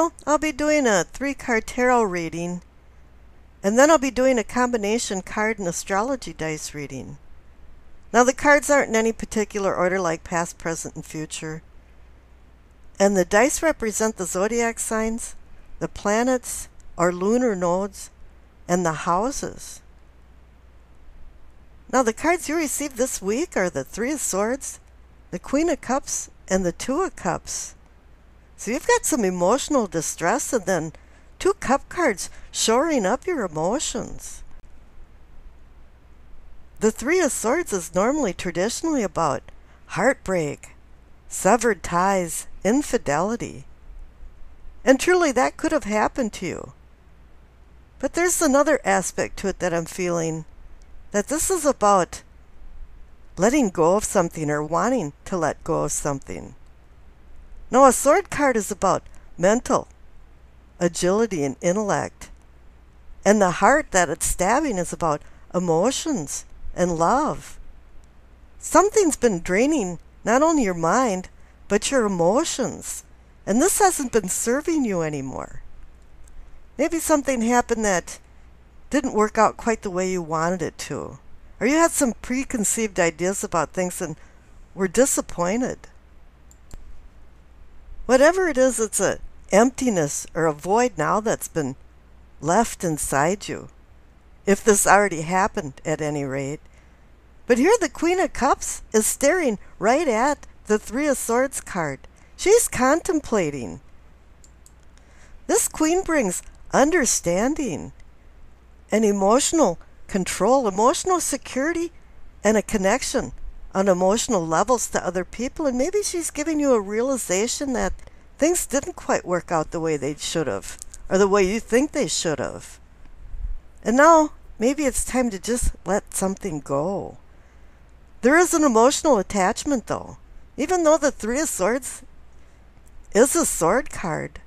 Well, I'll be doing a 3-card tarot reading, and then I'll be doing a combination card and astrology dice reading. Now, the cards aren't in any particular order like past, present, and future. And the dice represent the zodiac signs, the planets or lunar nodes, and the houses. Now, the cards you received this week are the 3 of Swords, the Queen of Cups, and the 2 of Cups. So you've got some emotional distress, and then 2 cup cards shoring up your emotions. The 3 of Swords is normally traditionally about heartbreak, severed ties, infidelity. And truly that could have happened to you. But there's another aspect to it that I'm feeling, that this is about letting go of something or wanting to let go of something. Now, a sword card is about mental agility and intellect. And the heart that it's stabbing is about emotions and love. Something's been draining not only your mind, but your emotions. And this hasn't been serving you anymore. Maybe something happened that didn't work out quite the way you wanted it to. Or you had some preconceived ideas about things and were disappointed. Whatever it is, it's an emptiness or a void now that's been left inside you. If this already happened at any rate. But here the Queen of Cups is staring right at the 3 of Swords card. She's contemplating. This queen brings understanding and emotional control, emotional security, and a connection on emotional levels to other people. And maybe she's giving you a realization that things didn't quite work out the way they should have, or the way you think they should have. And now, maybe it's time to just let something go. There is an emotional attachment, though. Even though the 3 of Swords is a sword card,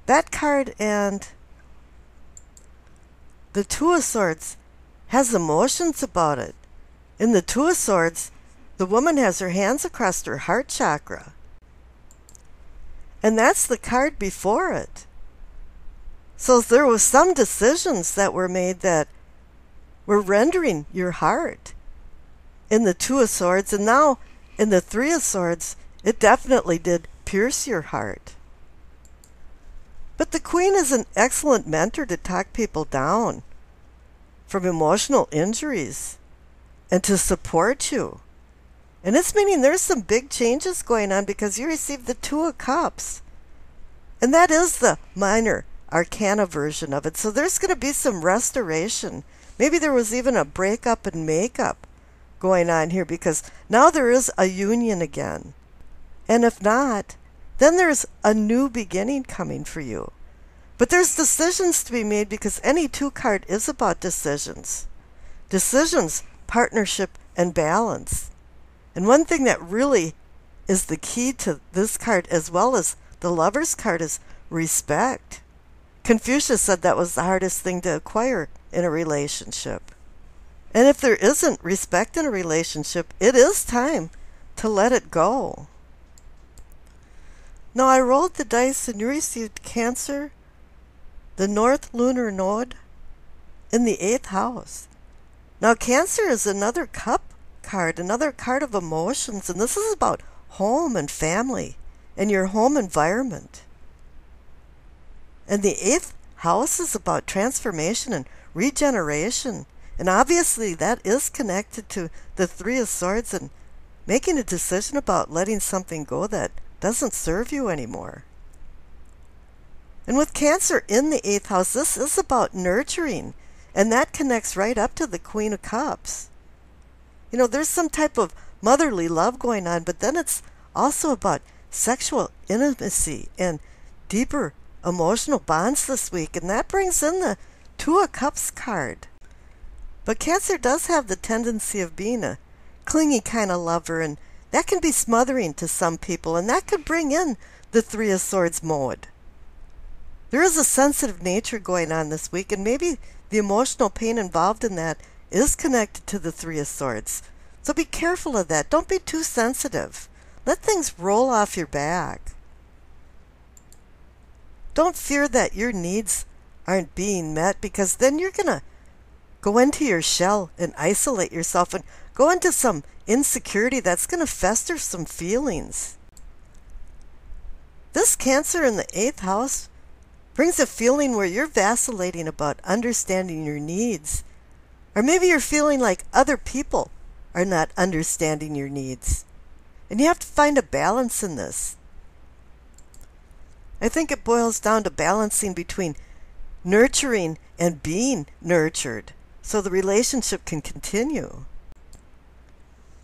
that card and the 2 of Swords has emotions about it. In the 2 of Swords, the woman has her hands across her heart chakra. And that's the card before it. So there were some decisions that were made that were rendering your heart in the 2 of Swords. And now in the 3 of Swords, it definitely did pierce your heart. But the Queen is an excellent mentor to talk people down from emotional injuries and to support you. And it's meaning there's some big changes going on because you received the 2 of Cups. And that is the minor arcana version of it. So there's going to be some restoration. Maybe there was even a breakup and makeup going on here because now there is a union again. And if not, then there's a new beginning coming for you. But there's decisions to be made because any 2 card is about decisions. Decisions, partnership, and balance. And one thing that really is the key to this card as well as the Lover's card is respect. Confucius said that was the hardest thing to acquire in a relationship. And if there isn't respect in a relationship, it is time to let it go. Now, I rolled the dice and you received Cancer, the North Lunar Node, in the 8th house. Now, Cancer is another cup card, another card of emotions, and this is about home and family and your home environment. And the 8th house is about transformation and regeneration. And obviously that is connected to the 3 of Swords and making a decision about letting something go that doesn't serve you anymore. And with Cancer in the 8th house, this is about nurturing. And that connects right up to the Queen of Cups. You know, there's some type of motherly love going on, but then it's also about sexual intimacy and deeper emotional bonds this week. And that brings in the 2 of Cups card. But Cancer does have the tendency of being a clingy kind of lover, and that can be smothering to some people, and that could bring in the 3 of Swords mode. There is a sensitive nature going on this week, and maybe the emotional pain involved in that is connected to the 3 of Swords. So be careful of that. Don't be too sensitive. Let things roll off your back. Don't fear that your needs aren't being met, because then you're going to go into your shell and isolate yourself and go into some insecurity that's going to fester some feelings. This Cancer in the 8th house brings a feeling where you're vacillating about understanding your needs. Or maybe you're feeling like other people are not understanding your needs. And you have to find a balance in this. I think it boils down to balancing between nurturing and being nurtured so the relationship can continue.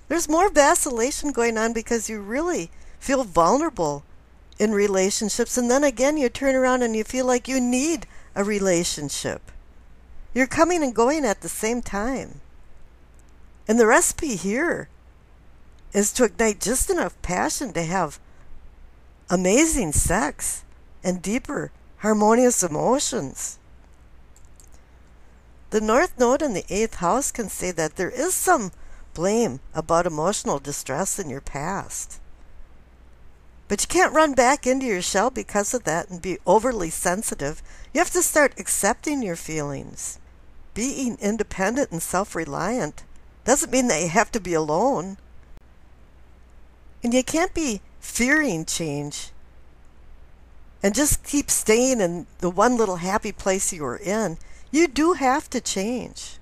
There's more vacillation going on because you really feel vulnerable in relationships, and then again you turn around and you feel like you need a relationship. You're coming and going at the same time. And the recipe here is to ignite just enough passion to have amazing sex and deeper, harmonious emotions. The North Node in the 8th house can say that there is some blame about emotional distress in your past. But you can't run back into your shell because of that and be overly sensitive. You have to start accepting your feelings. Being independent and self-reliant doesn't mean that you have to be alone. And you can't be fearing change and just keep staying in the one little happy place you were in. You do have to change.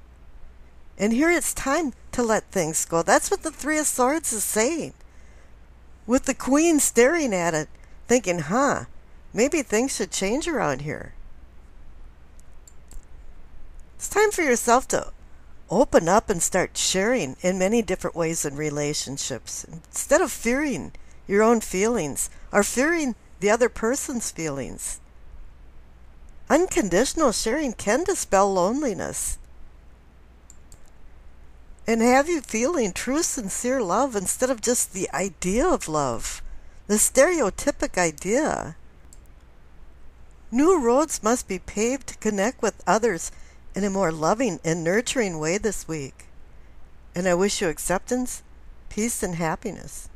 And here it's time to let things go. That's what the Three of Swords is saying. With the Queen staring at it, thinking, maybe things should change around here. It's time for yourself to open up and start sharing in many different ways in relationships. Instead of fearing your own feelings or fearing the other person's feelings. Unconditional sharing can dispel loneliness and have you feeling true, sincere love instead of just the idea of love, the stereotypic idea. New roads must be paved to connect with others in a more loving and nurturing way this week. And I wish you acceptance, peace, and happiness.